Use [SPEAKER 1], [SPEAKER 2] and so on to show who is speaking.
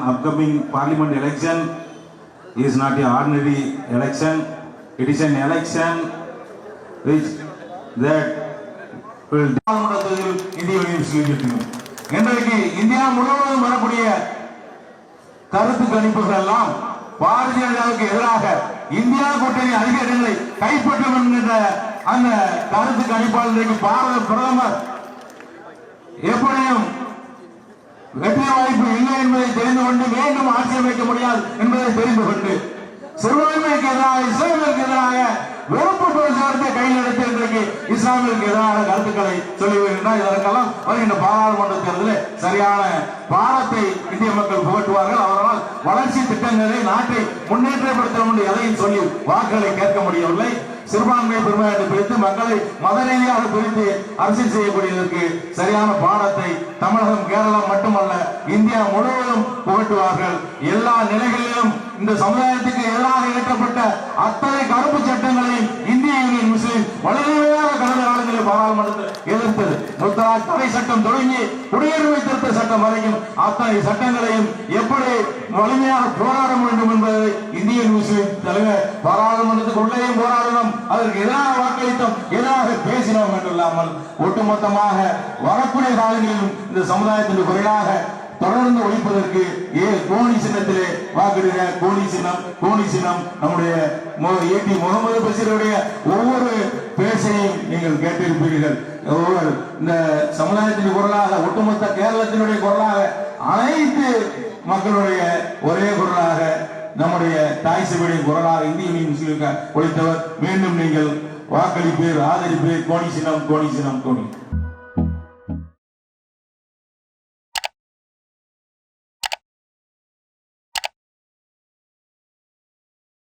[SPEAKER 1] Upcoming parliament election is not an ordinary election. It is an election which that will இந்திய இன்றைக்கு India முழுவதும் வரக்கூடிய கருத்து கணிப்புகள் எல்லாம் பாரதிய ஜனதாவுக்கு எதிராக இந்தியா கூட்டணி அதிக இடங்களை கைப்பற்றும் என்கின்ற அந்த கருத்து கணிப்பால் இன்றைக்கு பாரத பிரதமர் எப்படியும் வெற்றி வாய்ப்பு இல்லை என்பதை தெரிந்து கொண்டு மீண்டும் ஆட்சி அமைக்க முடியாது என்பதை தெரிந்து கொண்டு சிறுபான்மைக்கு எதிராக இஸ்லாமிற்கு எதிராக வெறுப்பு பிரச்சாரத்தை கையில் எடுத்து இன்றைக்கு இஸ்லாமிற்கு எதிரான கருத்துக்களை சொல்லி வருகின்றார். இதற்கெல்லாம் வருகின்ற பாராளுமன்ற தேர்தலில் சரியான பாடத்தை இந்திய மக்கள் புகட்டுவார்கள். அவர்களால் வளர்ச்சி திட்டங்களை நாட்டை முன்னேற்றப்படுத்த வேண்டும் எதையும் சொல்லி வாக்குகளை கேட்க முடியவில்லை. சிறுபான்மை பெருமை என்று பிரித்து மக்களை மத ரீதியாக பிரித்து அரசியல் செய்யக்கூடியதற்கு சரியான பாடத்தை தமிழகம் கேரளம் மட்டுமல்ல இந்தியா முழுவதும் புகட்டுவார்கள். எல்லா நிலைகளிலும் இந்த சமுதாயத்துக்கு எதிராக இயற்றப்பட்ட அத்தனை கருப்பு சட்டங்களையும் இந்திய யூனியன் முஸ்லிம் வலிமையாக கடந்த காலங்களில் பாராளுமன்றத்தில் எதிர்த்தது. முத்தலாக் தடை சட்டம் தொடங்கி குடியுரிமை திருத்த சட்டம் வரைக்கும் அத்தனை சட்டங்களையும் எப்படி வலிமையாக போராட வேண்டும் என்பதை இந்திய முஸ்லிம் தலைவர் பாராளுமன்றத்துக்கு உள்ளேயும் போராடணும், அதற்கு எதிராக வாக்களித்தோம், எதிராக பேசினோம் என்றில்லாமல் ஒட்டுமொத்தமாக வரக்கூடிய காலங்களிலும் இந்த சமுதாயத்தின் குறையாக தொடர்ந்து ஒழிப்பதற்கு கோணி சின்னத்திலே வாக்கிடுக. கோணி சின்னம் நம்முடைய ஏடி முகமது பஷீருடைய ஒவ்வொரு பேச்சையும் நீங்கள் கேட்டிருப்பீர்கள். இந்த சமுதாயத்தின் குரலாக ஒட்டுமொத்த கேரளத்தினுடைய குரலாக அனைத்து மக்களுடைய ஒரே குரலாக நம்முடைய தாய் சபையுடைய குரலாக இந்திய முஸ்லிம்களுக்கு ஒழித்தவர். மீண்டும் நீங்கள் வாக்களிப்பீர், ஆதரிப்பீர். கோணி சின்னம்.